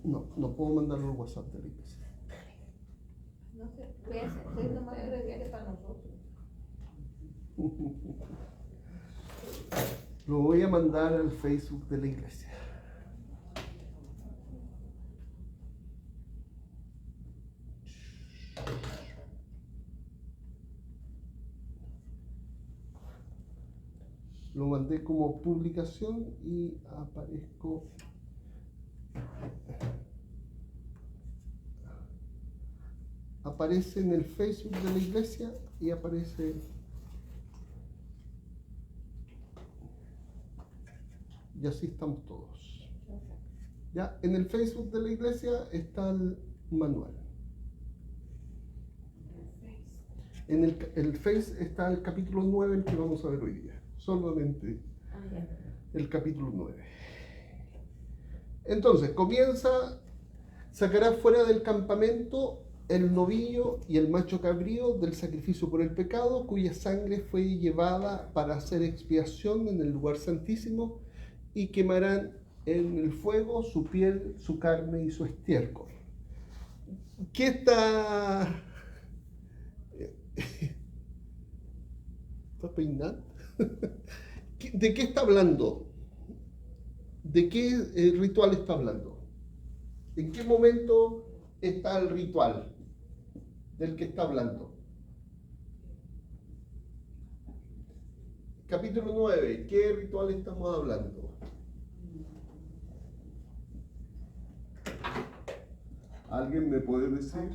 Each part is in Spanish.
No puedo mandarlo al WhatsApp de la iglesia. No sé, ustedes nomás prefieren para nosotros. Lo voy a mandar al Facebook de la iglesia. Lo mandé como publicación y aparece en el Facebook de la iglesia y aparece y así estamos todos. Ya en el Facebook de la iglesia está el manual. En el Face está el capítulo 9, el que vamos a ver hoy día. Solamente el capítulo 9. Entonces, comienza, sacará fuera del campamento el novillo y el macho cabrío del sacrificio por el pecado, cuya sangre fue llevada para hacer expiación en el lugar santísimo, y quemarán en el fuego su piel, su carne y su estiércol. ¿Qué está? ¿Está peinando? ¿De qué está hablando? ¿De qué ritual está hablando? ¿En qué momento está el ritual del que está hablando? Capítulo 9, ¿qué ritual estamos hablando? ¿Alguien me puede decir?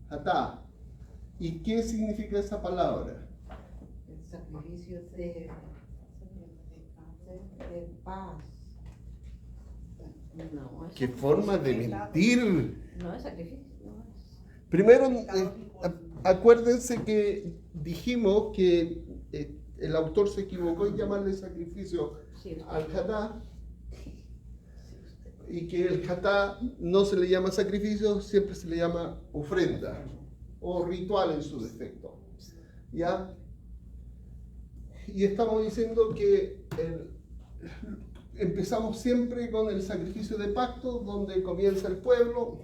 Hatá. ¿Y qué significa esa palabra? El sacrificio de paz. No, ¿Qué forma de mentir? No es sacrificio. No es. Primero, acuérdense que dijimos que el autor se equivocó en llamarle sacrificio al Hatá, y que el Hatá no se le llama sacrificio, siempre se le llama ofrenda o ritual en su defecto. ¿Ya? Y estamos diciendo que empezamos siempre con el sacrificio de pacto, donde comienza el pueblo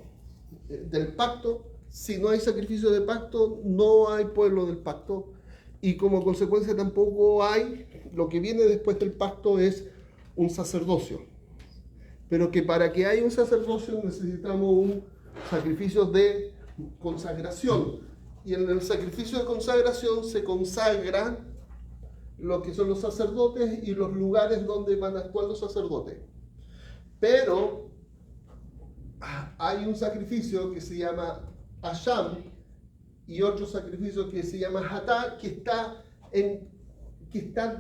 del pacto. Si no hay sacrificio de pacto, no hay pueblo del pacto, y como consecuencia tampoco hay, lo que viene después del pacto es un sacerdocio. Pero que para que haya un sacerdocio necesitamos un sacrificio de consagración, y en el sacrificio de consagración se consagra lo que son los sacerdotes y los lugares donde van a actuar los sacerdotes. Pero hay un sacrificio que se llama Asham y otro sacrificio que se llama Hatá, que está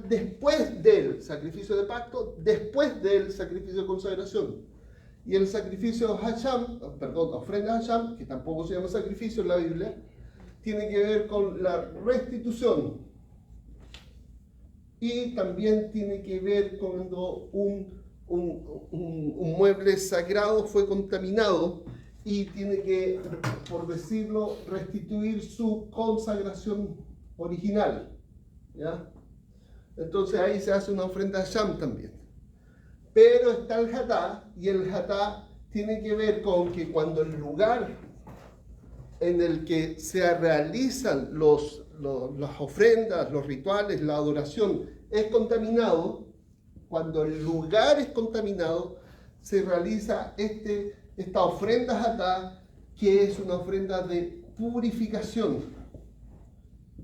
después del sacrificio de pacto, después del sacrificio de consagración. Y el sacrificio Hasham, ofrenda Hasham, que tampoco se llama sacrificio en la Biblia, tiene que ver con la restitución. Y también tiene que ver cuando un mueble sagrado fue contaminado y tiene que, por decirlo, restituir su consagración original. ¿Ya? Entonces ahí se hace una ofrenda a Sham también. Pero está el Hatá, y el Hatá tiene que ver con que cuando el lugar en el que se realizan las ofrendas, los rituales, la adoración es contaminado, cuando el lugar es contaminado, se realiza esta ofrenda Hatá, que es una ofrenda de purificación.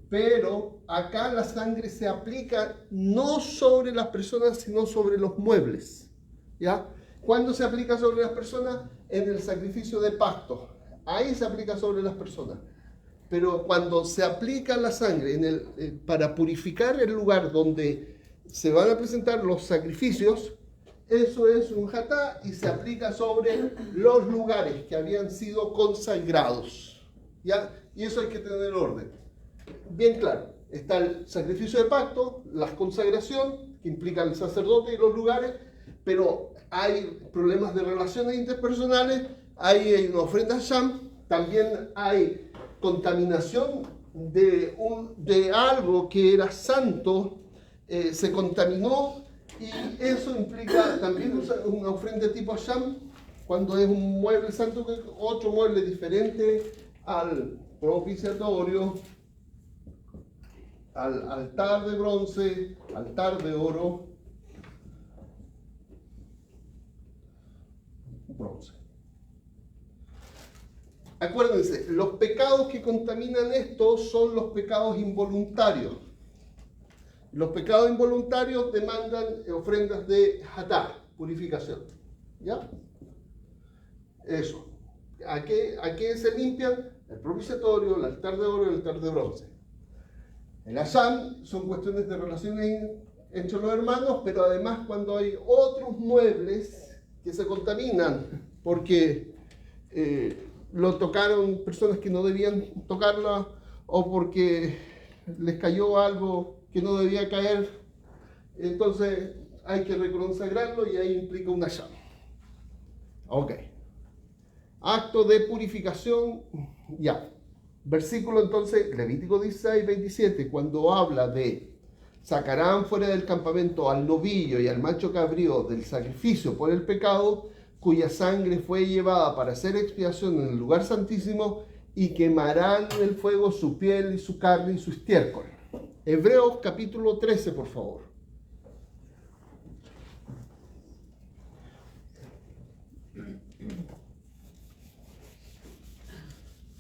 Pero acá la sangre se aplica no sobre las personas, sino sobre los muebles. ¿Ya? ¿Cuándo se aplica sobre las personas? En el sacrificio de pacto. Ahí se aplica sobre las personas. Pero cuando se aplica la sangre para purificar el lugar donde se van a presentar los sacrificios, eso es un Hatá, y se aplica sobre los lugares que habían sido consagrados. ¿Ya? Y eso hay que tener orden. Bien claro, está el sacrificio de pacto, la consagración, que implica el sacerdote y los lugares, pero hay problemas de relaciones interpersonales, hay una ofrenda a Sham, también hay contaminación de algo que era santo, se contaminó, y eso implica también una ofrenda tipo Sham cuando es un mueble santo, otro mueble diferente al propiciatorio, al altar de bronce, altar de oro, bronce. Acuérdense, los pecados que contaminan esto son los pecados involuntarios. Los pecados involuntarios demandan ofrendas de hatá, purificación. ¿Ya? Eso. ¿A qué se limpian? El propiciatorio, el altar de oro y el altar de bronce. El asham son cuestiones de relaciones entre los hermanos, pero además cuando hay otros muebles que se contaminan porque lo tocaron personas que no debían tocarla o porque les cayó algo que no debía caer, entonces hay que reconsagrarlo y ahí implica una llave. Ok. Acto de purificación, ya. Versículo entonces, Levítico 16, 27, cuando habla de sacarán fuera del campamento al novillo y al macho cabrío del sacrificio por el pecado, cuya sangre fue llevada para hacer expiación en el lugar santísimo, y quemarán en el fuego su piel y su carne y su estiércol. Hebreos capítulo 13, por favor.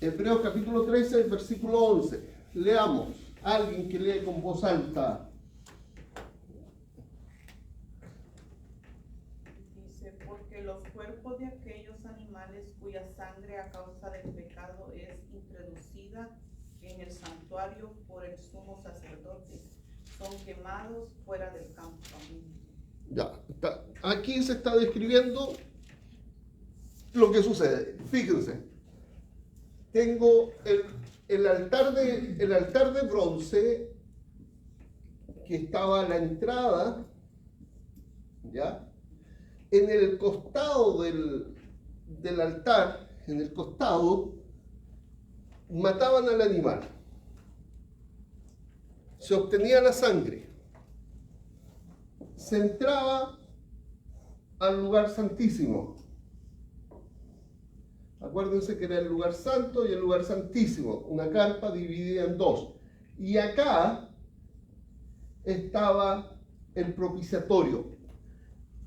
Hebreos capítulo 13, versículo 11. Leamos. Alguien que lee con voz alta. Dice, porque los cuerpos de aquellos animales cuya sangre a causa del pecado es introducida en el santuario por el sumo sacerdote, son quemados fuera del campamento. Ya, aquí se está describiendo lo que sucede. Fíjense, tengo el altar de bronce que estaba a la entrada, ¿ya? En el costado del altar, en el costado, mataban al animal. Se obtenía la sangre. Se entraba al lugar santísimo. Acuérdense que era el lugar santo y el lugar santísimo, una carpa dividida en dos. Y acá estaba el propiciatorio,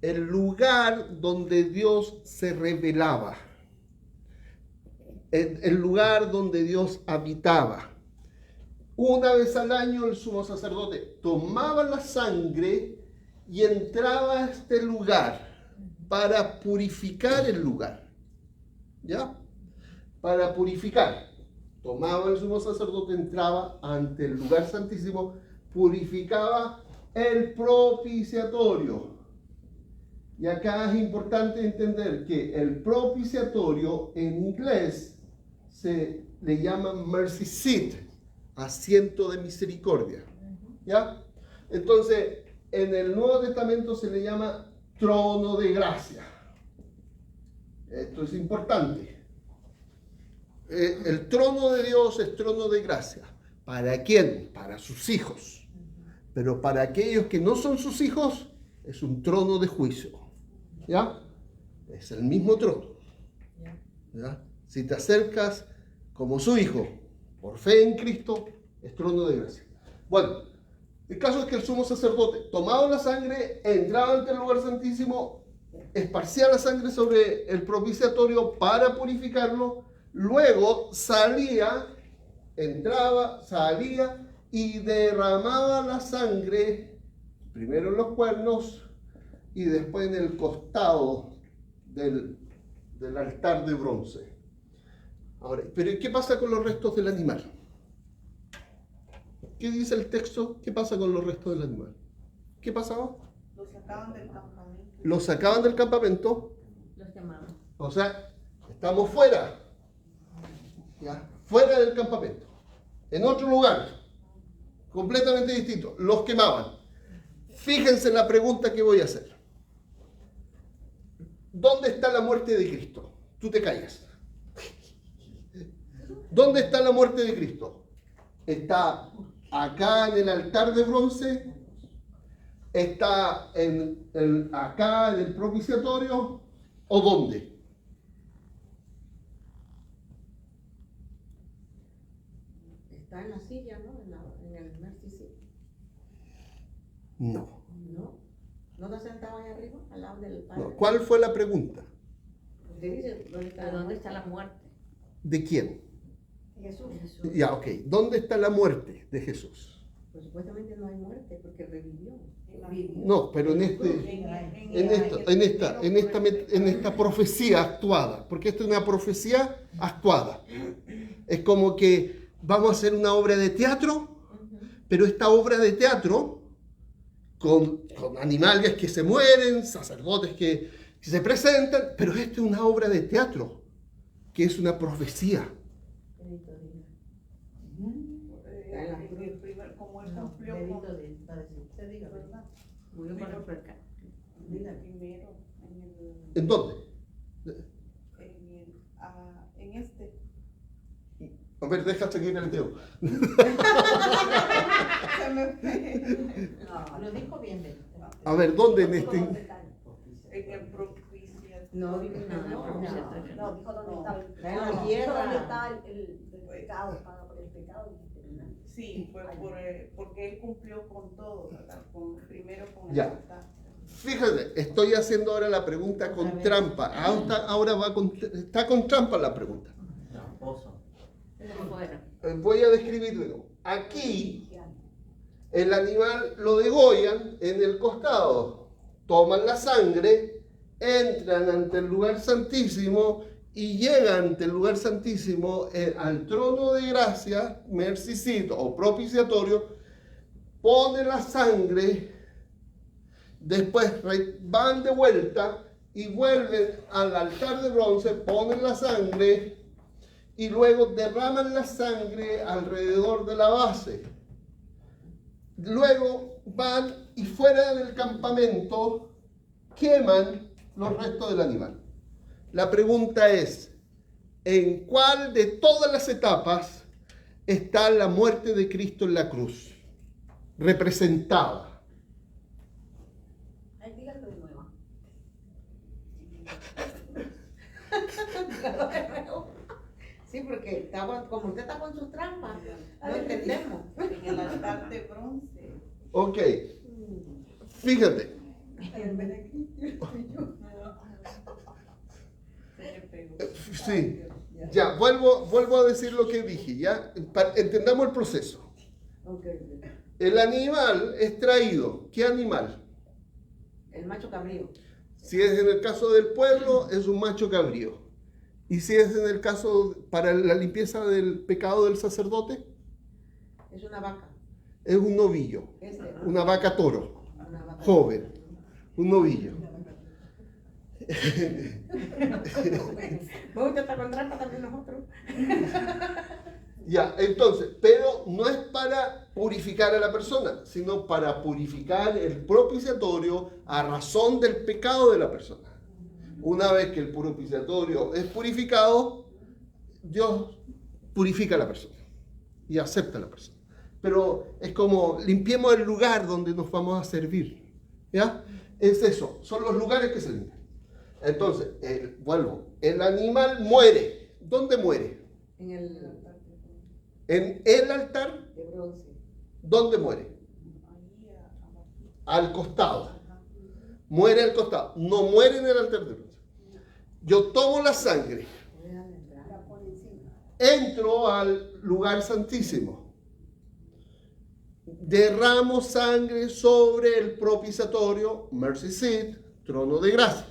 el lugar donde Dios se revelaba, el lugar donde Dios habitaba. Una vez al año el sumo sacerdote tomaba la sangre y entraba a este lugar para purificar el lugar. ¿Ya? Para purificar. Tomaba el sumo sacerdote, entraba ante el lugar santísimo, purificaba el propiciatorio. Y acá es importante entender que el propiciatorio en inglés se le llama mercy seat, asiento de misericordia. ¿Ya? Entonces, en el Nuevo Testamento se le llama trono de gracia. Esto es importante. El trono de Dios es trono de gracia. ¿Para quién? Para sus hijos. Pero para aquellos que no son sus hijos, es un trono de juicio. ¿Ya? Es el mismo trono. ¿Ya? Si te acercas como su hijo, por fe en Cristo, es trono de gracia. Bueno, el caso es que el sumo sacerdote tomaba la sangre, entraba ante el lugar santísimo, esparcía la sangre sobre el propiciatorio para purificarlo, luego salía, entraba, salía y derramaba la sangre, primero en los cuernos y después en el costado del altar de bronce. Ahora, pero ¿qué pasa con los restos del animal? ¿Qué dice el texto? ¿Qué pasa con los restos del animal? ¿Qué pasaba? Los sacaban del campamento. Los sacaban del campamento. Los quemaban. O sea, estamos fuera. ¿Ya? Fuera del campamento. En otro lugar. Completamente distinto. Los quemaban. Fíjense la pregunta que voy a hacer. ¿Dónde está la muerte de Cristo? Tú te callas. ¿Dónde está la muerte de Cristo? ¿Está acá en el altar de bronce? ¿Está acá en el propiciatorio? ¿O dónde? Está en la silla, ¿no? En el Mercy Seat. No. ¿No? ¿No está sentado ahí arriba, al lado del Padre? No. ¿Cuál fue la pregunta? Usted dice, ¿dónde está la muerte? ¿De quién? Jesús. Ya, ok. ¿Dónde está la muerte de Jesús? Pues supuestamente no hay muerte porque revivió. No, pero en esta profecía actuada, porque esto es una profecía actuada. Es como que vamos a hacer una obra de teatro, pero esta obra de teatro con animales que se mueren, sacerdotes que se presentan, pero esto es una obra de teatro, que es una profecía. Como él cumplió con... Usted diga, ¿verdad? Murió por el pecado. Primero, ¿En dónde? en este. A ver, deja seguir el dedo. Se me fue. No, lo dijo bien. A ver, ¿dónde en este? En el propiciatorio. No, dijo nada. No, dijo dónde está el En la tierra. ¿Dónde está el pecado? Paga por el pecado. Sí, fue porque él cumplió con todo, ¿verdad? Primero con el Ya. altar. Fíjate, estoy haciendo ahora la pregunta con trampa. Ahora está con trampa la pregunta. Voy a describirlo. Aquí el animal lo degollan en el costado, toman la sangre, entran ante el lugar santísimo y llegan ante el lugar santísimo al trono de gracia, mercy seat o propiciatorio, ponen la sangre, después van de vuelta y vuelven al altar de bronce, ponen la sangre y luego derraman la sangre alrededor de la base. Luego van y fuera del campamento queman los restos del animal. La pregunta es, ¿en cuál de todas las etapas está la muerte de Cristo en la cruz representada? Ay, dígalo de nuevo. Sí, porque como usted está con sus trampas, no entendemos. En el altar de bronce. Ok, fíjate. Sí, ya, vuelvo a decir lo que dije, ya, entendamos el proceso. El animal es traído, ¿qué animal? El macho cabrío. Si es en el caso del pueblo, es un macho cabrío. Y si es en el caso para la limpieza del pecado del sacerdote, Es una vaca. es un novillo, una vaca toro, Una vaca. joven, un novillo. Usted está con trampa también nosotros. Ya, entonces, pero no es para purificar a la persona, sino para purificar el propiciatorio a razón del pecado de la persona. Una vez que el propiciatorio es purificado, Dios purifica a la persona y acepta a la persona. Pero es como limpiemos el lugar donde nos vamos a servir. ¿Ya? Es eso, son los lugares que se limpian. Entonces, vuelvo, el animal muere. ¿Dónde muere? En el En el altar. de bronce. ¿Dónde muere? Al costado. Muere al costado. No muere en el altar de bronce. Yo tomo la sangre. Entro al lugar santísimo. Derramo sangre sobre el propiciatorio, mercy seat, trono de gracia.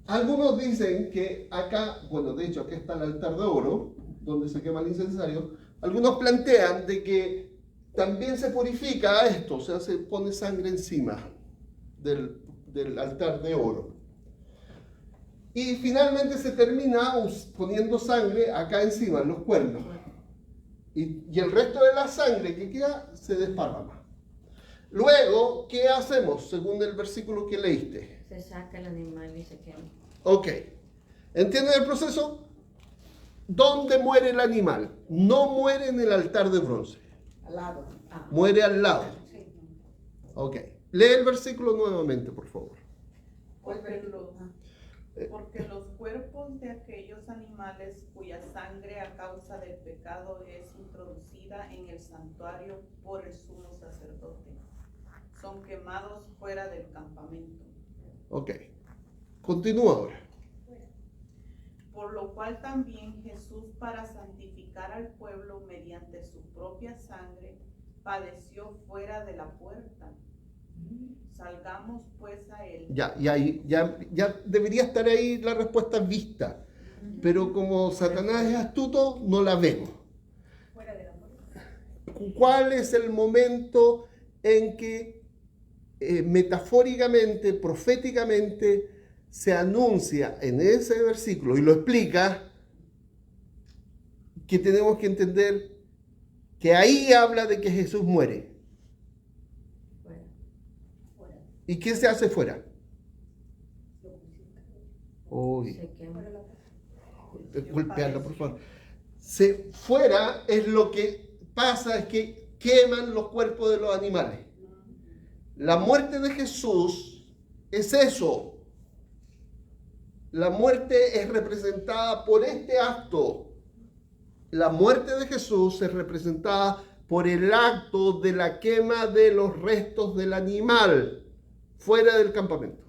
Algunos dicen que acá, bueno, de hecho, aquí está el altar de oro, donde se quema el incensario. Algunos plantean de que también se purifica esto, o sea, se pone sangre encima del altar de oro. Y finalmente se termina poniendo sangre acá encima, en los cuernos. Y el resto de la sangre que queda se desparrama. Luego, ¿qué hacemos según el versículo que leíste? Se saca el animal y se quema. Ok. ¿Entienden el proceso? ¿Dónde muere el animal? No muere en el altar de bronce. Al lado. Muere al lado. Ok. Lee el versículo nuevamente, por favor. ¿Cuál versículo? Porque los cuerpos de aquellos animales cuya sangre a causa del pecado es introducida en el santuario por el sumo sacerdote son quemados fuera del campamento. Ok. Continúa ahora. Por lo cual también Jesús, para santificar al pueblo mediante su propia sangre, padeció fuera de la puerta. Salgamos pues a él. Ya debería estar ahí la respuesta vista. Pero como Satanás es astuto, no la vemos. Fuera de la puerta. ¿Cuál es el momento en que metafóricamente, proféticamente, se anuncia en ese versículo y lo explica, que tenemos que entender que ahí habla de que Jesús muere? Fuera. ¿Y qué se hace fuera? Lo crucifican. Uy, Se quema. Fuera de la puerta. golpearla, por favor. Fuera es lo que pasa, es que queman los cuerpos de los animales. La muerte de Jesús es eso. La muerte es representada por este acto. La muerte de Jesús es representada por el acto de la quema de los restos del animal fuera del campamento.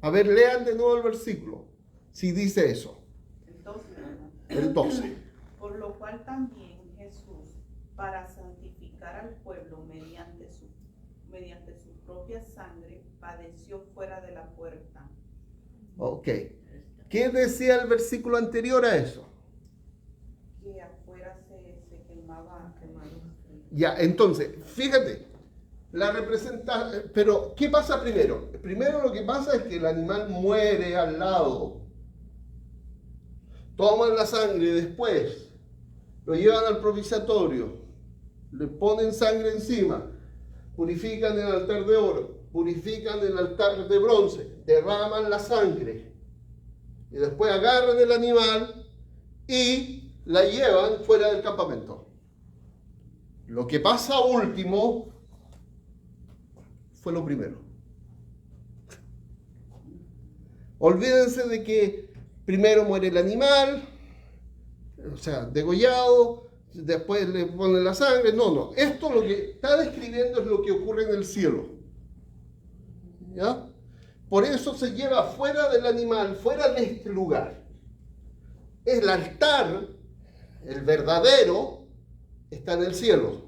A ver, lean de nuevo el versículo, si dice eso. El 12. Por lo cual también Jesús, para santificar al pueblo mediante su propia sangre, padeció fuera de la puerta. Ok. ¿Qué decía el versículo anterior a eso? Que afuera se quemaba. Ya, entonces, fíjate, la representa, pero ¿qué pasa primero? Primero lo que pasa es que el animal muere al lado. Toman la sangre después, lo llevan al propiciatorio, le ponen sangre encima, purifican el altar de oro, purifican el altar de bronce, derraman la sangre y después agarran el animal y la llevan fuera del campamento. Lo que pasa último fue lo primero. Olvídense de que primero muere el animal, o sea, degollado, después le ponen la sangre. No. Esto lo que está describiendo es lo que ocurre en el cielo. ¿Ya? Por eso se lleva fuera del animal, fuera de este lugar. El altar, el verdadero, está en el cielo.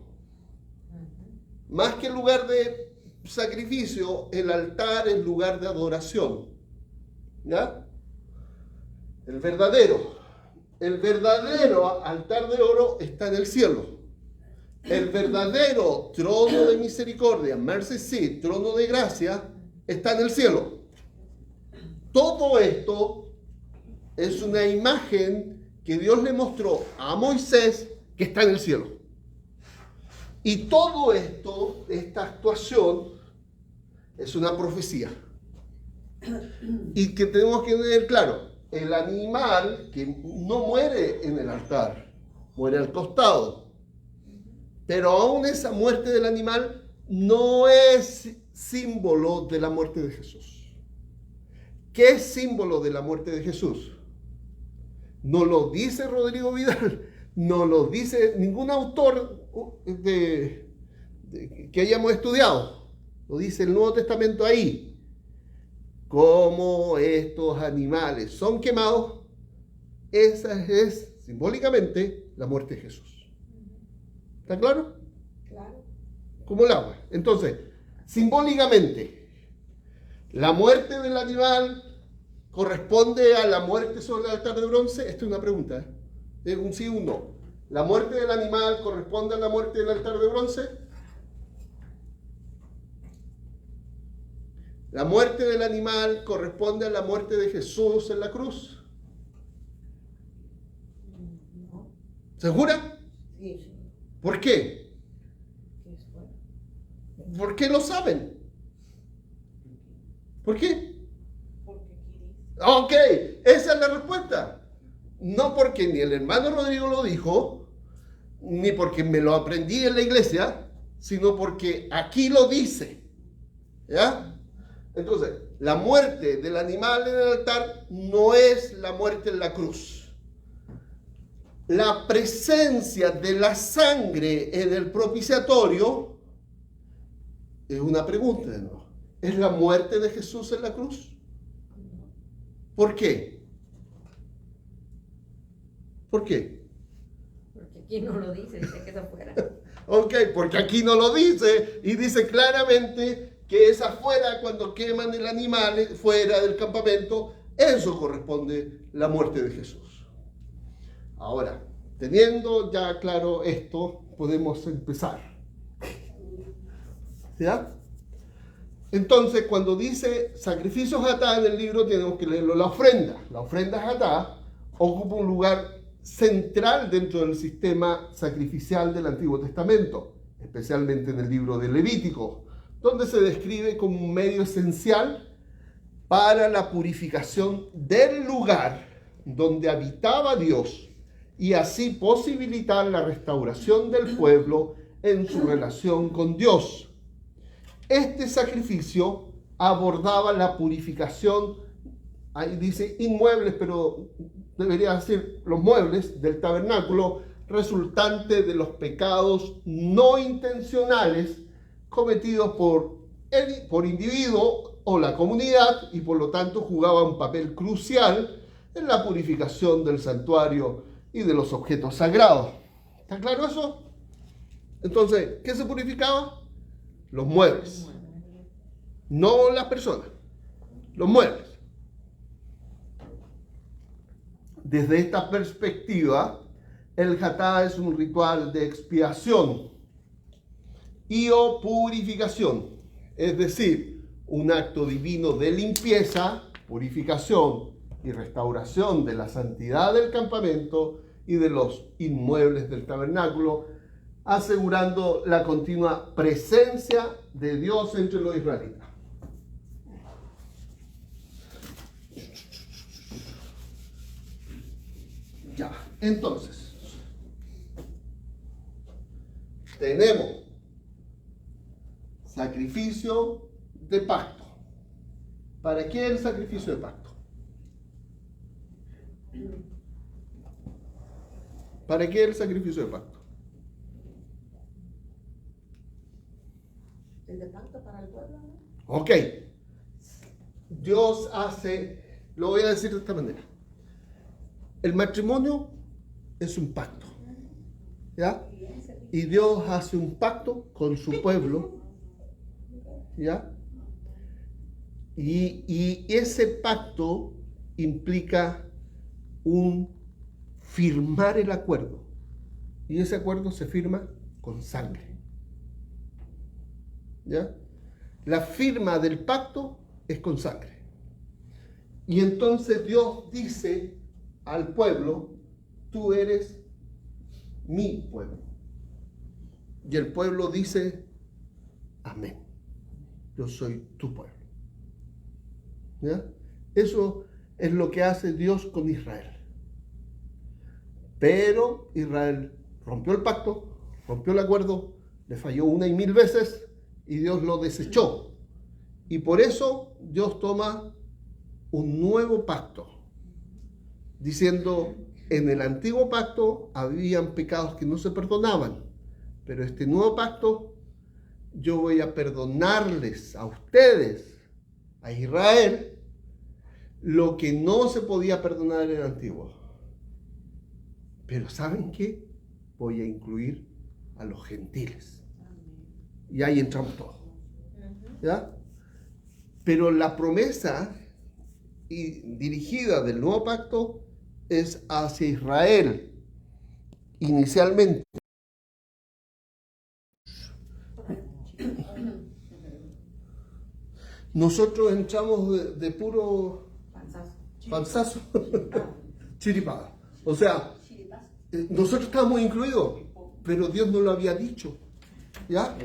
Más que el lugar de sacrificio, el altar es lugar de adoración. ¿Ya? El verdadero altar de oro está en el cielo. El verdadero trono de misericordia, mercy seat, trono de gracia, está en el cielo. Todo esto es una imagen que Dios le mostró a Moisés que está en el cielo. Y todo esto, esta actuación, es una profecía. Y que tenemos que tener claro, el animal que no muere en el altar, muere al costado. Pero aún esa muerte del animal no es símbolo de la muerte de Jesús. ¿Qué es símbolo de la muerte de Jesús? No lo dice Rodrigo Vidal, no lo dice ningún autor que hayamos estudiado. Lo dice el Nuevo Testamento ahí. Como estos animales son quemados, esa es simbólicamente la muerte de Jesús. ¿Está claro? Claro. Como el agua. Entonces, simbólicamente, la muerte del animal corresponde a la muerte sobre el altar de bronce. Esta es una pregunta, es un sí o un no. ¿La muerte del animal corresponde a la muerte del altar de bronce? ¿La muerte del animal corresponde a la muerte de Jesús en la cruz? ¿Segura? Sí. ¿Por qué? ¿Por qué lo saben? ¿Por qué? Porque aquí dice. Ok, esa es la respuesta. No porque ni el hermano Rodrigo lo dijo, ni porque me lo aprendí en la iglesia, sino porque aquí lo dice. ¿Ya? Entonces, La muerte del animal en el altar no es la muerte en la cruz. La presencia de la sangre en el propiciatorio es una pregunta de nuevo. ¿Es la muerte de Jesús en la cruz? ¿Por qué? ¿Por qué? Porque aquí no lo dice que es afuera. Ok, porque aquí no lo dice y dice claramente que es afuera cuando queman el animal fuera del campamento. Eso corresponde la muerte de Jesús. Ahora, teniendo ya claro esto, podemos empezar. ¿Ya? Entonces, cuando dice sacrificios hatá en el libro, tenemos que leerlo la ofrenda. La ofrenda hatá ocupa un lugar central dentro del sistema sacrificial del Antiguo Testamento, especialmente en el libro de Levítico, donde se describe como un medio esencial para la purificación del lugar donde habitaba Dios y así posibilitar la restauración del pueblo en su relación con Dios. Este sacrificio abordaba la purificación, ahí dice inmuebles, pero debería decir los muebles del tabernáculo, resultante de los pecados no intencionales cometidos por individuo o la comunidad, y por lo tanto jugaba un papel crucial en la purificación del santuario y de los objetos sagrados. ¿Está claro eso? Entonces, ¿qué se purificaba? Los muebles. No las personas, los muebles. Desde esta perspectiva, el hatá es un ritual de expiación y o purificación, es decir, un acto divino de limpieza, purificación y restauración de la santidad del campamento y de los inmuebles del tabernáculo, asegurando la continua presencia de Dios entre los israelitas. Ya, entonces, tenemos sacrificio de pacto. ¿Para qué el sacrificio de pacto? ¿Para qué el sacrificio de pacto? ¿El de pacto para el pueblo? ¿No? Ok. Dios hace, lo voy a decir de esta manera. El matrimonio es un pacto, ¿ya? Y Dios hace un pacto con su pueblo, ¿ya? Y ese pacto implica firmar el acuerdo. Y ese acuerdo se firma con sangre, ¿ya? La firma del pacto es con sangre. Y entonces Dios dice al pueblo: tú eres mi pueblo. Y el pueblo dice: amén, yo soy tu pueblo. ¿Ya? Eso es lo que hace Dios con Israel. Pero Israel rompió el pacto, rompió el acuerdo, le falló 1 y 1000 veces y Dios lo desechó. Y por eso Dios toma un nuevo pacto, diciendo: en el antiguo pacto habían pecados que no se perdonaban, pero este nuevo pacto yo voy a perdonarles a ustedes, a Israel, lo que no se podía perdonar en el antiguo. Pero ¿saben qué? Voy a incluir a los gentiles. Y ahí entramos todos, ¿ya? Pero la promesa dirigida del nuevo pacto es hacia Israel inicialmente. Nosotros entramos de puro panzazo, chiripada. O sea, nosotros estábamos incluidos, pero Dios no lo había dicho, ¿ya?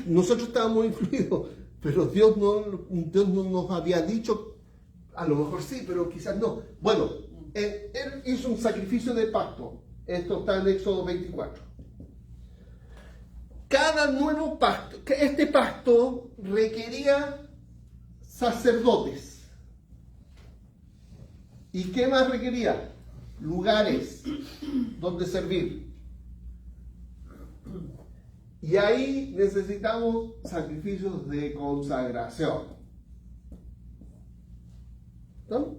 Nosotros estábamos incluidos, pero Dios no nos había dicho. A lo mejor sí, pero quizás no. Bueno, él hizo un sacrificio de pacto. Esto está en Éxodo 24. Cada nuevo pacto, este pacto requería sacerdotes. ¿Y qué más requería? Lugares donde servir. Y ahí necesitamos sacrificios de consagración. ¿No?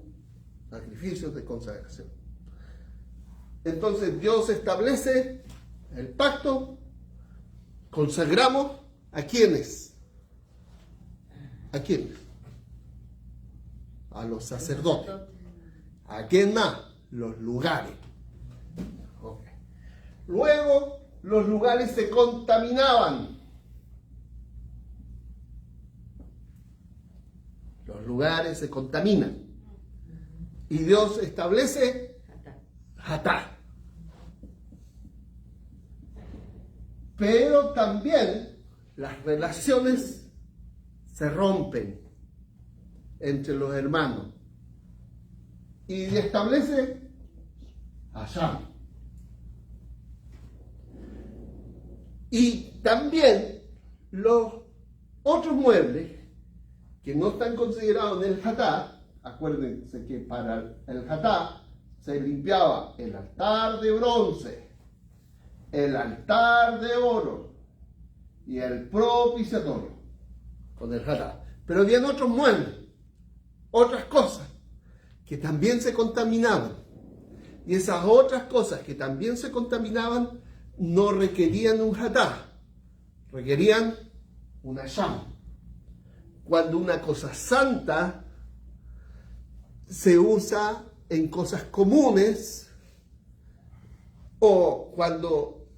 Sacrificios de consagración. Entonces Dios establece el pacto, consagramos ¿a quiénes? ¿A quiénes? A los sacerdotes. ¿A quién más? Los lugares. Okay. Luego los lugares se contaminaban. Los lugares se contaminan. Y Dios establece Hatá. Pero también las relaciones se rompen entre los hermanos. Y establece Hashem. Y también los otros muebles que no están considerados en el Hatá, acuérdense que para el Hatá se limpiaba el altar de bronce, el altar de oro y el propiciatorio con el Hatá. Pero habían otros muebles, otras cosas que también se contaminaban. Y esas otras cosas que también se contaminaban no requerían un Hatá, requerían una llama. Cuando una cosa santa se usa en cosas comunes, o cuando,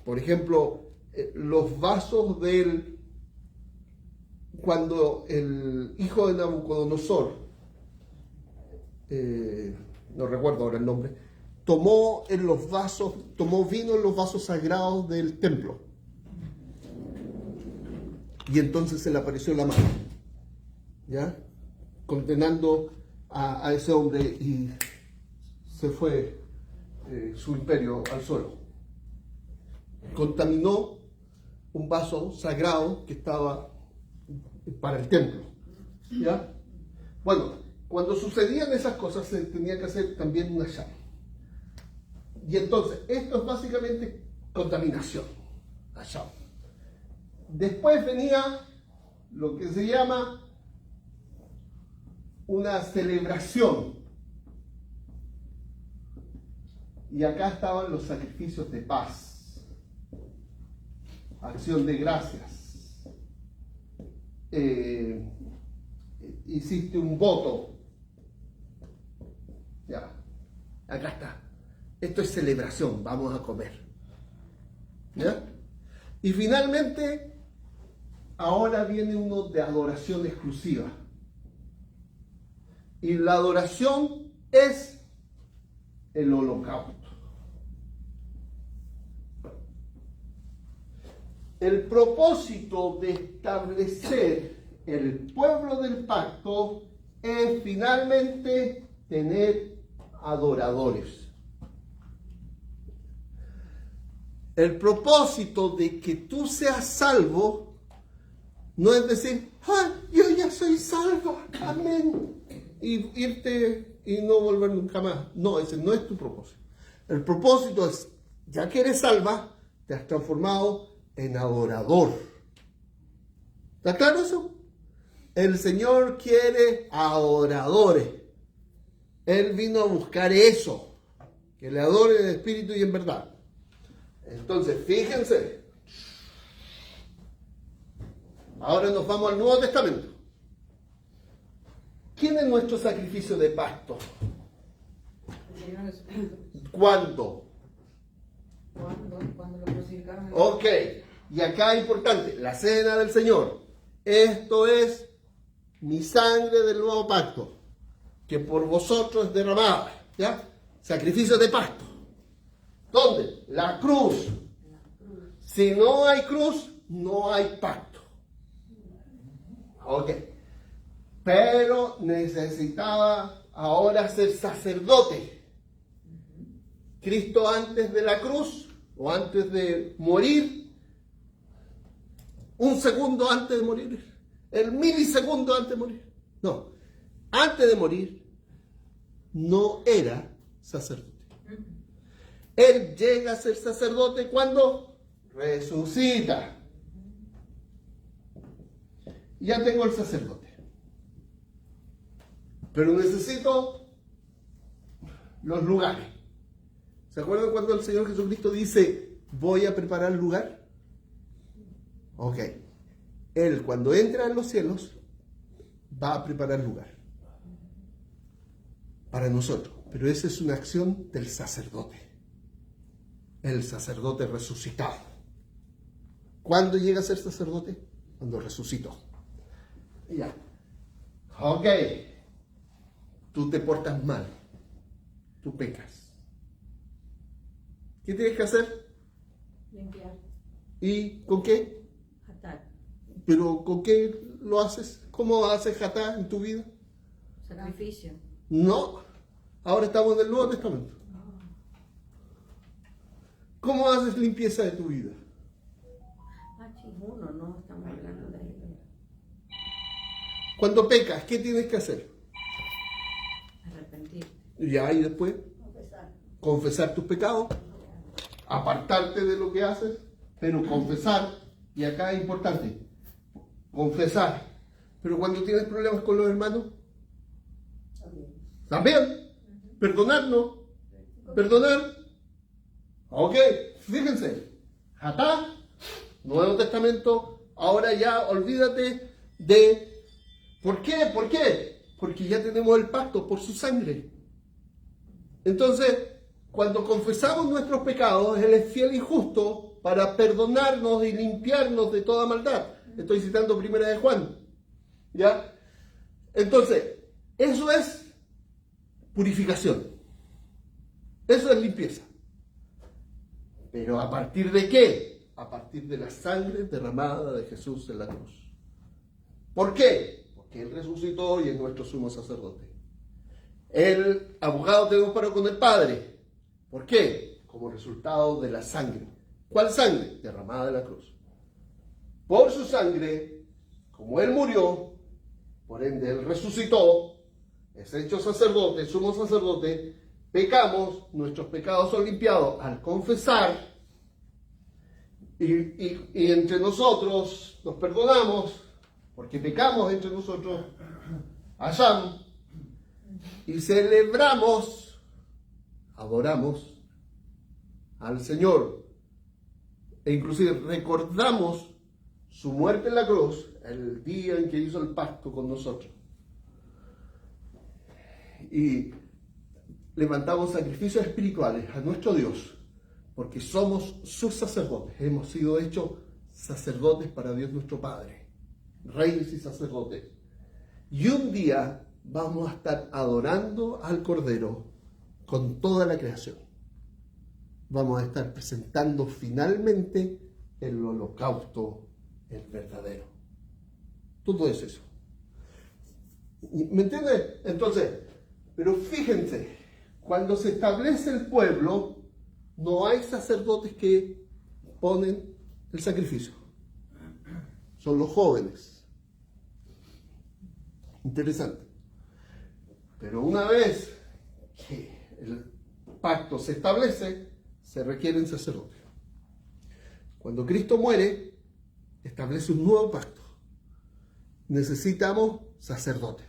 por ejemplo, los vasos cuando el hijo de Nabucodonosor, no recuerdo ahora el nombre, tomó vino en los vasos sagrados del templo. Y entonces se le apareció la mano, ¿ya? Condenando a ese hombre y se fue su imperio al suelo. Contaminó un vaso sagrado que estaba para el templo, ¿ya? Bueno, cuando sucedían esas cosas se tenía que hacer también una llama. Y entonces, esto es básicamente contaminación, la llama. Después venía lo que se llama una celebración. Y acá estaban los sacrificios de paz, acción de gracias. Hiciste un voto. Ya, acá está. Esto es celebración, vamos a comer. ¿Ya? Y finalmente, ahora viene uno de adoración exclusiva. Y la adoración es el holocausto. El propósito de establecer el pueblo del pacto es finalmente tener adoradores. El propósito de que tú seas salvo no es decir, yo ya soy salvo, amén, y irte y no volver nunca más. No, ese no es tu propósito. El propósito es, ya que eres salva, te has transformado en adorador. ¿Está claro eso? El Señor quiere adoradores. Él vino a buscar eso, que le adoren en espíritu y en verdad. Entonces, fíjense. Ahora nos vamos al Nuevo Testamento. ¿Quién es nuestro sacrificio de pacto? ¿Cuándo? Cuando lo crucificaron. Ok, y acá es importante, la cena del Señor. Esto es mi sangre del nuevo pacto, que por vosotros es derramada. ¿Ya? Sacrificio de pacto. ¿Dónde? La cruz. Si no hay cruz, no hay pacto. Ok. Pero necesitaba ahora ser sacerdote. Cristo antes de la cruz, o antes de morir, un segundo antes de morir, el milisegundo antes de morir. No, antes de morir no era sacerdote. Él llega a ser sacerdote cuando resucita. Ya tengo el sacerdote. Pero necesito los lugares. ¿Se acuerdan cuando el Señor Jesucristo dice, voy a preparar el lugar? Ok. Él, cuando entra en los cielos, va a preparar el lugar para nosotros. Pero esa es una acción del sacerdote. El sacerdote resucitado. ¿Cuándo llega a ser sacerdote? Cuando resucitó. Ya. Ok. Tú te portas mal. Tú pecas. ¿Qué tienes que hacer? Limpiar. ¿Y con qué? Jatar. ¿Pero con qué lo haces? ¿Cómo haces jatá en tu vida? Sacrificio. No. Ahora estamos en el Nuevo Testamento. ¿Cómo haces limpieza de tu vida? Uno, no estamos hablando de él. Cuando pecas, ¿qué tienes que hacer? Arrepentir. Ya, y después Confesar. confesar tus pecados, apartarte de lo que haces, pero confesar, y acá es importante, confesar. Pero cuando tienes problemas con los hermanos, también, perdonarnos, perdonar. Ok, fíjense, Jatá, Nuevo Testamento, ahora ya olvídate de... ¿Por qué? ¿Por qué? Porque ya tenemos el pacto por su sangre. Entonces, cuando confesamos nuestros pecados, Él es fiel y justo para perdonarnos y limpiarnos de toda maldad. Estoy citando Primera de Juan. ¿Ya? Entonces, eso es purificación. Eso es limpieza. Pero ¿a partir de qué? A partir de la sangre derramada de Jesús en la cruz. ¿Por qué? Porque Él resucitó y es nuestro sumo sacerdote. El abogado tenemos para con el Padre. ¿Por qué? Como resultado de la sangre. ¿Cuál sangre? Derramada de la cruz. Por su sangre, como Él murió, por ende Él resucitó, es hecho sacerdote, sumo sacerdote, pecamos, nuestros pecados son limpiados al confesar y entre nosotros nos perdonamos porque pecamos entre nosotros, Hashem, y celebramos, adoramos al Señor e inclusive recordamos su muerte en la cruz el día en que hizo el pacto con nosotros. Y levantamos sacrificios espirituales a nuestro Dios, porque somos sus sacerdotes. Hemos sido hechos sacerdotes para Dios nuestro Padre, reyes y sacerdotes. Y un día vamos a estar adorando al Cordero con toda la creación. Vamos a estar presentando finalmente el holocausto, el verdadero. Todo es eso. ¿Me entiendes? Entonces, pero fíjense, cuando se establece el pueblo, no hay sacerdotes que ponen el sacrificio. Son los jóvenes. Interesante. Pero una vez que el pacto se establece, se requieren sacerdotes. Cuando Cristo muere, establece un nuevo pacto. Necesitamos sacerdotes.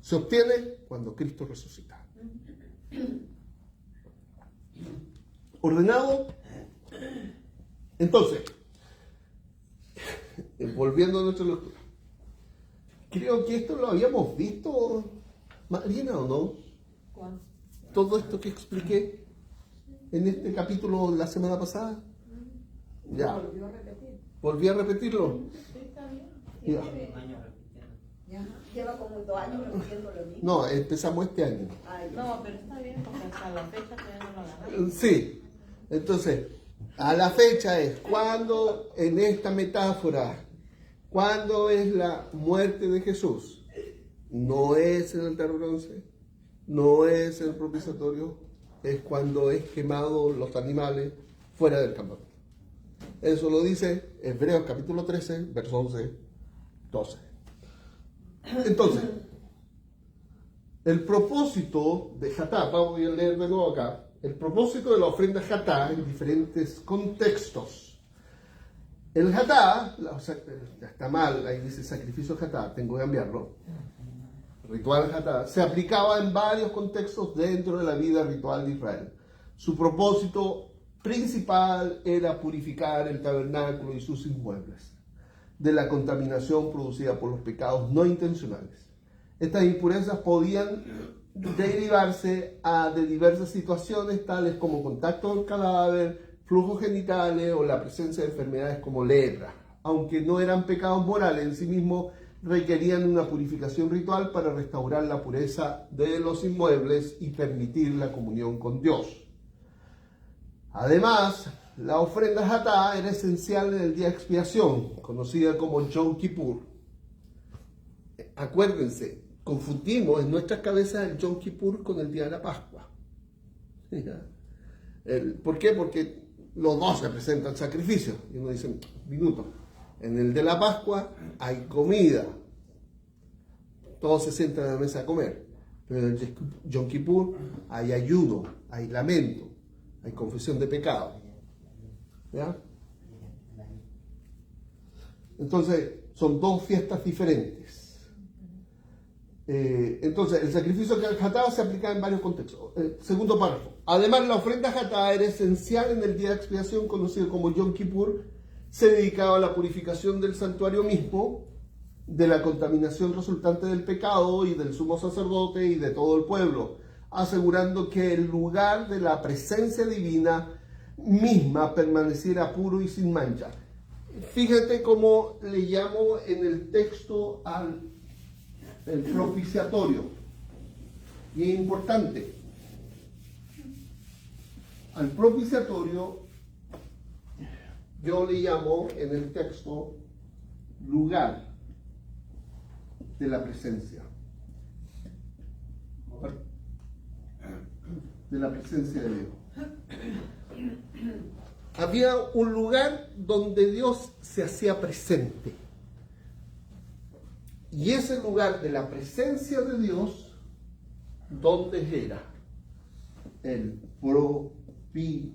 Se obtiene cuando Cristo resucita. ¿Ordenado? Entonces, volviendo a nuestra lectura. Creo que esto lo habíamos visto, Marina, ¿o no? ¿Cuál? Todo esto que expliqué en este capítulo la semana pasada. Ya. Volvió a repetir. Volví a repetirlo. Sí, está bien. Ya. Ya, lleva como 2 años repitiendo lo mismo. No, empezamos este año. Ay, No, pero está bien porque hasta la fecha todavía no lo agarramos. Sí. Entonces, a la fecha es cuando en esta metáfora, cuando es la muerte de Jesús, no es en el altar de bronce, no es en el propiciatorio, es cuando es quemado los animales fuera del campamento. Eso lo dice Hebreos capítulo 13, verso 11, 12. Entonces, el propósito de Hatá, vamos a leer de nuevo acá, el propósito de la ofrenda Hatá en diferentes contextos. El Hatá, o sea, está mal, ahí dice sacrificio Hatá, tengo que cambiarlo. Ritual Hatá, se aplicaba en varios contextos dentro de la vida ritual de Israel. Su propósito principal era purificar el tabernáculo y sus inmuebles de la contaminación producida por los pecados no intencionales. Estas impurezas podían derivarse de diversas situaciones tales como contacto con cadáver, flujos genitales o la presencia de enfermedades como lepra. Aunque no eran pecados morales en sí mismos, requerían una purificación ritual para restaurar la pureza de los inmuebles y permitir la comunión con Dios. Además, la ofrenda Hatá era esencial en el día de expiación, conocida como Yom Kippur. Acuérdense, confundimos en nuestras cabezas el Yom Kippur con el día de la Pascua. ¿Por qué? Porque los dos representan sacrificio. Y uno dice, minuto, en el de la Pascua hay comida. Todos se sientan a la mesa a comer. Pero en el Yom Kippur hay ayuno, hay lamento, hay confesión de pecado. ¿Ya? Entonces, son dos fiestas diferentes. Entonces, el sacrificio Hatá se aplica en varios contextos. Segundo párrafo. Además, la ofrenda Hatá era esencial en el día de expiación, conocido como Yom Kippur. Se dedicaba a la purificación del santuario mismo, de la contaminación resultante del pecado y del sumo sacerdote y de todo el pueblo, asegurando que el lugar de la presencia divina misma permaneciera puro y sin mancha. Fíjate cómo le llamo en el texto al el propiciatorio. Y es importante. Al propiciatorio yo le llamo en el texto lugar de la presencia. De la presencia de Dios. Había un lugar donde Dios se hacía presente. Y ese lugar de la presencia de Dios, ¿dónde era? El propiciatorio.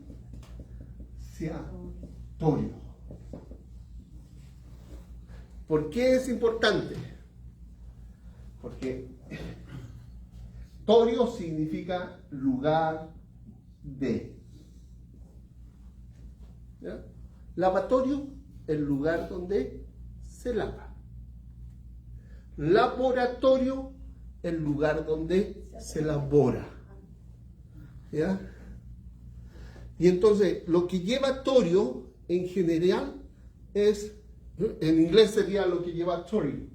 ¿Por qué es importante? Porque torio significa lugar de. ¿Ya? Lavatorio, el lugar donde se lava. Laboratorio, el lugar donde se elabora. ¿Ya? Y entonces, lo que lleva torio en general es, en inglés sería lo que lleva torio.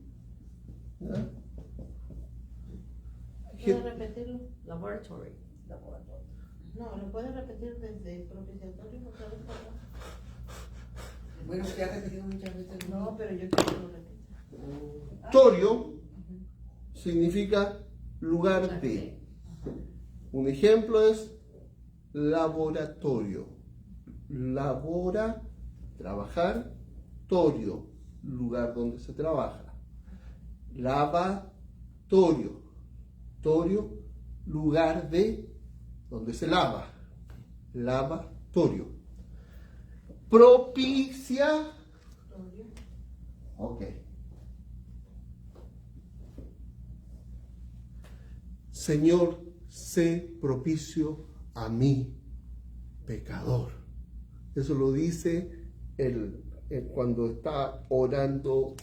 ¿Ya? ¿Puedes repetirlo? Laboratory. No, ¿lo puedes repetir desde propiciatorio otra vez, por favor? Bueno, se ha repetido muchas veces. No, pero yo quiero que lo repita. Torio significa lugar de. Un ejemplo es laboratorio. Labora, trabajar, torio, lugar donde se trabaja. Lavatorio, torio, lugar de donde se lava. Lavatorio. Propicia. Ok. Señor, sé propicio a mí, pecador. Eso lo dice cuando está orando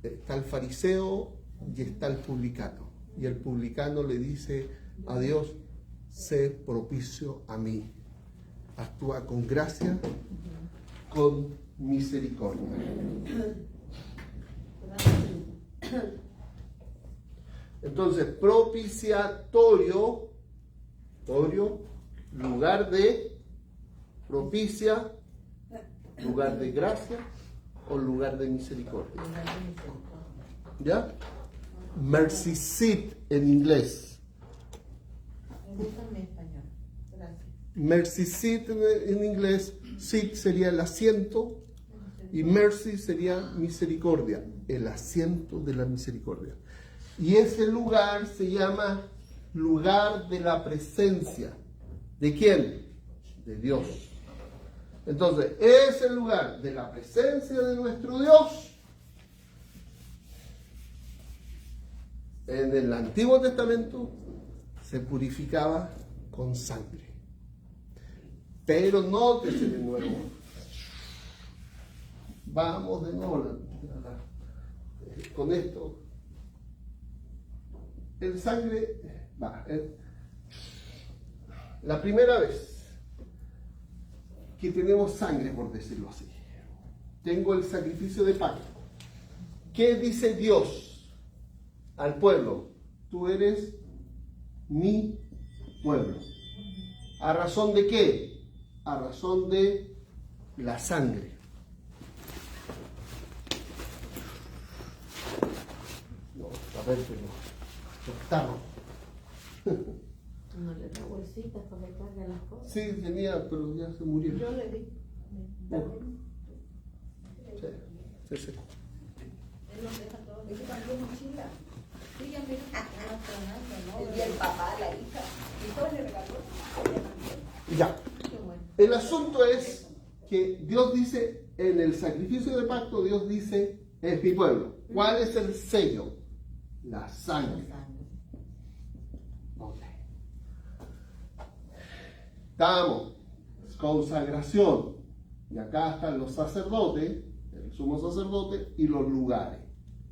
está el fariseo y está el publicano. Y el publicano le dice a Dios, sé propicio a mí. Actúa con gracia, con misericordia. Entonces, propiciatorio, lugar de propicia, lugar de gracia o lugar de misericordia. ¿Ya? Mercy seat en inglés. Me gusta mi español. Gracias. Mercy seat en inglés, seat sería el asiento Y mercy sería misericordia, el asiento de la misericordia. Y ese lugar se llama lugar de la presencia. ¿De quién? De Dios. Entonces, ese lugar de la presencia de nuestro Dios, en el Antiguo Testamento, se purificaba con sangre. Pero nótese de nuevo. Vamos de nuevo con esto. El sangre va. La primera vez que tenemos sangre, por decirlo así, tengo el sacrificio de pacto. ¿Qué dice Dios al pueblo? Tú eres mi pueblo. ¿A razón de qué? A razón de la sangre. No, a ver, pero No le da bolsitas para que cargue las cosas. sí, tenía, pero ya se murió. Yo le di. Sí, sí. Él nos deja todo. Eso también mochila. Sí, ya mira. El día del papá, la hija. Y todo le regaló. Ella también. Ya. Qué bueno. El asunto es que Dios dice, en el sacrificio de pacto, Dios dice, es mi pueblo. ¿Cuál es el sello? La sangre. Ok. Estamos, consagración. Y acá están los sacerdotes, el sumo sacerdote y los lugares.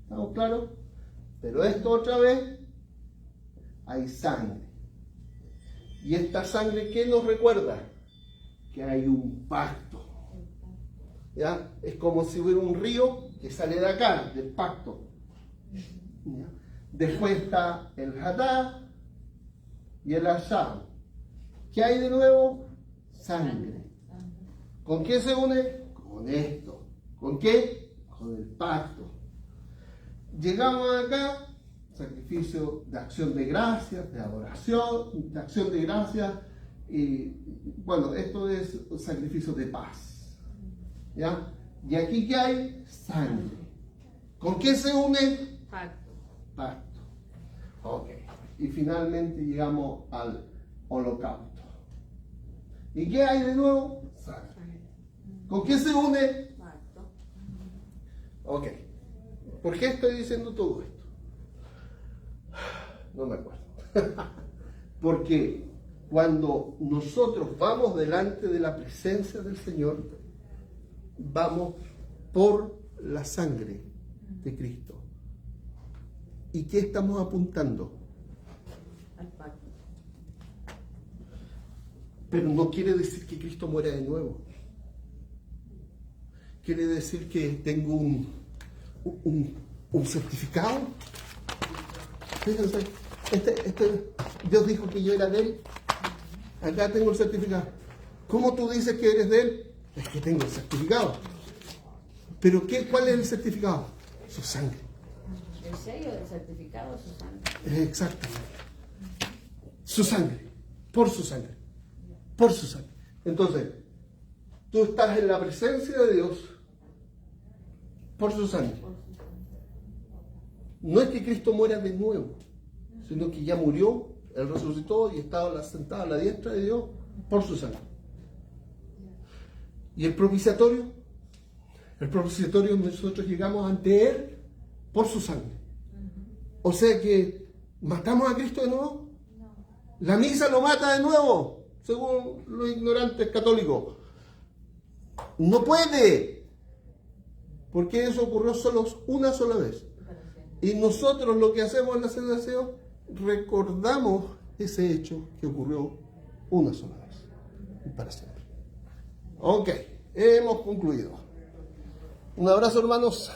¿Estamos claros? Pero esto otra vez, hay sangre. Y esta sangre, ¿qué nos recuerda? Que hay un pacto. ¿Ya? Es como si hubiera un río que sale de acá, del pacto. ¿Ya? Después está el Hadá y el Asham. ¿Qué hay de nuevo? Sangre. ¿Con qué se une? Con esto. ¿Con qué? Con el pacto. Llegamos acá, sacrificio de acción de gracias, de adoración, de acción de gracias. Y bueno, esto es sacrificio de paz. ¿Ya? Y aquí ¿qué hay? Sangre. ¿Con qué se une? Pacto. Pacto. Ok. Y finalmente llegamos al holocausto. ¿Y qué hay de nuevo? Sangre. ¿Con qué se une? Pacto. Ok. ¿Por qué estoy diciendo todo esto? No me acuerdo. Porque cuando nosotros vamos delante de la presencia del Señor, vamos por la sangre de Cristo. ¿Y qué estamos apuntando? Al pacto. Pero no quiere decir que Cristo muera de nuevo. Quiere decir que tengo un certificado. Fíjense, Dios dijo que yo era de Él. Acá tengo el certificado. ¿Cómo tú dices que eres de Él? Es que tengo el certificado. ¿Pero cuál es el certificado? Su sangre. El sello del certificado, su sangre. Exactamente. Su sangre. Por su sangre. Por su sangre. Entonces, tú estás en la presencia de Dios por su sangre. No es que Cristo muera de nuevo, sino que ya murió, Él resucitó y estaba sentado a la diestra de Dios por su sangre. ¿Y el propiciatorio? El propiciatorio, nosotros llegamos ante Él por su sangre. O sea que, ¿matamos a Cristo de nuevo? ¿La misa lo mata de nuevo? Según los ignorantes católicos. No puede. Porque eso ocurrió solo una sola vez. Y nosotros lo que hacemos en la celebración, recordamos ese hecho que ocurrió una sola vez. Y para siempre. Ok, hemos concluido. Un abrazo, hermanos.